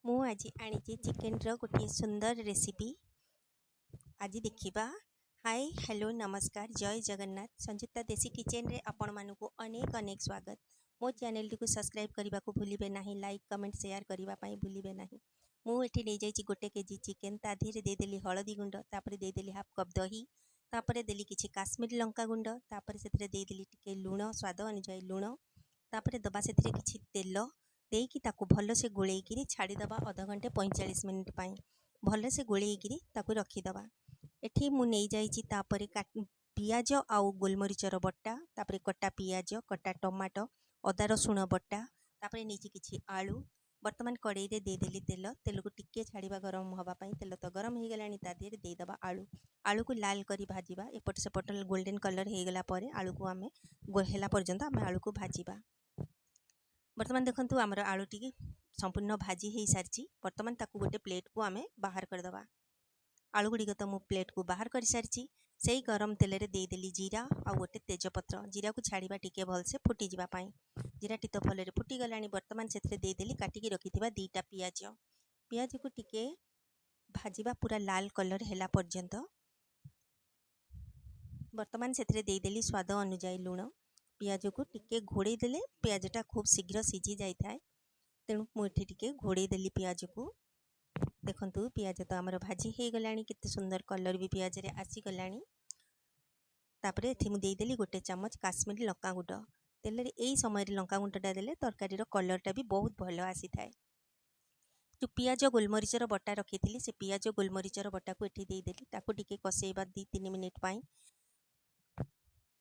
मु आज आनी चिकेन गोटे सुंदर रेसिपी आज देखा। हाय हेलो नमस्कार जय जगन्नाथ। संयुक्ता देसी किचन रे आपण मानकु अनेक अनेक स्वागत। मो चैनल टी को सब्सक्राइब करने को भूलिबे नहीं, लाइक कमेंट शेयर करने भूलिबे नहीं। मुझे नहीं जाइए गोटे केजी चिकेन, ता धीरे देदेली हलदी गुंड, तापर देदेली हाफ कप दही, तापर देली किछि काश्मीरी लंका गुंड, तापर सेथिरे देदेली टिके लूण स्वाद अनुसार लूण, तापर दबा सेथिरे किछि तेल देकी ताकू भल से गोलेकी छाड़ीदबा आधा घंटे 45 मिनिट पाई भल से गोलेकी ताकू रखीदबा। एठी मु नहीं जाइछि तापरे पियाज आउ गोलमरीचर बट्टा, तापरे कटा पियाज कटा टमाटो अदा रसुण बट्टा, तापरे नीचे किछि आलू। वर्तमान कड़ाई रे देदेली तेल को टिके छाड़ीबा गरम हवा पाई। तेल तो गरम हो गलानी, ता देहरे देदबा आलू। आलू को लाल करी भाजीबा। एपट सेपट गोल्डन कलर हो गला परे आलू को आमे हेला पर्यंत आमे आलू को भाजीबा। वर्तमान देखंतु आमर आलू टी संपूर्ण भाजी हो सारी। वर्तमान ताकू गोटे प्लेट को आमे बाहर करदबा। आलू गुड़िक तो मु प्लेट को बाहर कर सारी। से गरम तेल रे देदेली जीरा आ गोटे तेजपत्र। जीरा को छाड़ीबा टिके भल से फुटी जिबा पाई। जीरा टी तो भल फुटी गलानी। वर्तमान से देदेली काटिकी रखिथिबा दीटा पियाज। पियाज को टिके भाजीबा पूरा लाल कलर हैला पर्यंत। वर्तमान से देदेली स्वाद अनुसार लूण। पियाज को टिके घोड़े देले पियाजटा खूब शीघ्र सीझी जाए थाए। तेणु मुझे टिके घोड़े देली पियाज को। देखंतु पियाज तो आमर भाजी हो गलानी, कितने सुंदर कलर भी पियाज रे आसी गलानी। तापरे एठी मु देदेली गोटे चम्मच काश्मीरी लंका गुंड। तेल रे एई समय रे लंका गुंडटा देले तरकारी रो कलरटा भी बहुत भल आसी थाए। जो पियाज गोलमरीचर बटा रखी से पियाज गोलमरीचर बटा को एठी देदेली। ताकू टिके कसेइबा 2-3 मिनिट पाई।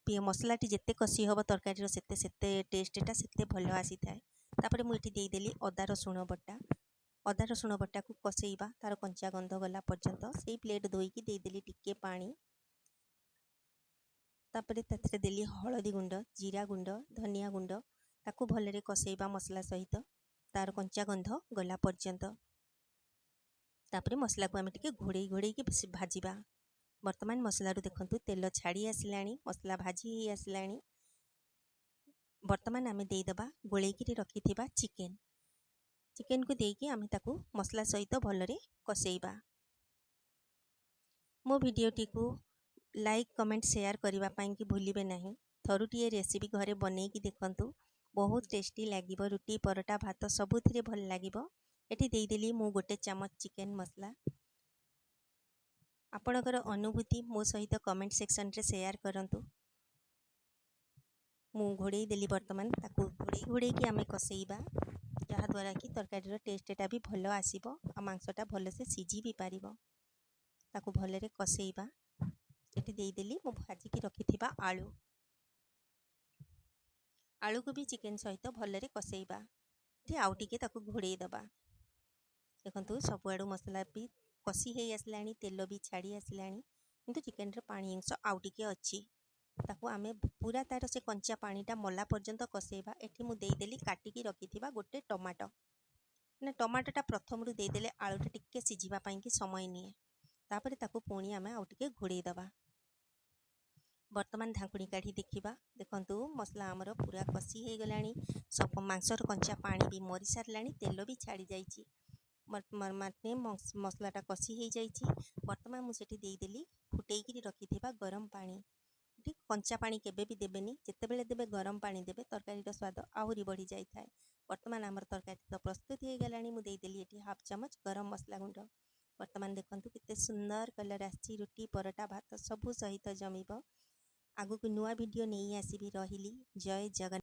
मसलाटी जिते कषि हम तरकारी सेते टेस्टा सेते भल आसी थाए। तापरे मुझे देदेली अदा रसुण बटा। अदा रसुण बटा को कसेइबा तार कंचा गंध गला पर्यंत। से प्लेट धोईकी देदेली टिके पानी। तापरे ताथिरे देली हलदी गुंड, जीरा गुंड, धनिया गुंड, ताकू भलरे कसेइबा मसला सहित तार कंचा गंध गला पर्यंत। तापरे मसला को आमे टिके घोड़े घोड़े की भाजीबा। वर्तमान मसला रू देखंतु तेल छाड़ी आसिलानी, मसला भाजी ही आसिलानी। वर्तमान आमे देइदबा गोलेकी रखिथिबा चिकेन। चिकेन को देकी आमे ताकू मसला सहित भलरे कसेइबा। मो वीडियोटी को लाइक कमेंट शेयर करबा पाई कि भूलिबे नहीं। थरुटिए रेसिपी घरे बनेकी देखंतु, बहुत टेस्टी लागिबो। रुटी परोटा भात सबुथिरे भल लागिबो। एठी देइदेली मु गोटे चम्मच चिकेन मसला। आपणकर अनुभूति मो सहित कमेंट सेक्शन रे शेयर करंतु। मु घोड़े देली वर्तमान ताकू घोड़े घोड़े की आमे कसेइबा, जहा द्वारा कि तरकारी रो टेस्टटा भी भल आसीबो आ मांसटा भल से सीझी भी पारिबो। ताकू भलरे कसेइबा। एठी देइदेली मु भाजी की रखिथिबा आलू। आलू को भी चिकेन सहित भलरे कसेइबा। एठी आउ टिके ताकू घोड़े दबा। देखंतु सबुआडू मसला भी कषि हो आसलानी, तेल भी छाड़ी आसलानी, किंतु चिकेन रे पानी अंश आउ टिके अछि। ताकू आमे पूरा तार से कंचा पानीटा मला पर्यंत कसेइबा। एठी मु देइदेली काटिकी रखिथिबा गोटे टमाटो। ना टमाटोटा प्रथम रु देइदेले आलूटा टिके सिझिबा पाई कि समय निए। तापरे ताकू पुणी आमे आउ टिके घोड़े दबा। वर्तमान ढांकुणी काढ़ी देखिबा। देखंतु मसला आमर पूरा कषि हो गलानी। सब मांसर कंचा पानी भी मरी सारलानी, तेल भी छाड़ी जाइछि। माने मसलाटा कषि हो जाइछि। वर्तमान मुझे देदेली फुटेकी रखिथिबा गरम पानी। ठीक कंचा पानी केबे भी देबेनी, जेतेबेले देबे गरम पानी देबे, तरकारी रो स्वाद आहुरी बढ़ी जाई थाए। वर्तमान आमर तरकारी तो प्रस्तुत हो गलानी। मु देदेली एठी हाफ चम्मच गरम मसला गुंड। वर्तमान देखंतु किते सुंदर कलर आछि। रुटी परोटा भात सबु सहित जमिबो। आगु को नुआ वीडियो नहीं आसीबी। रहिली जय जगन्नाथ।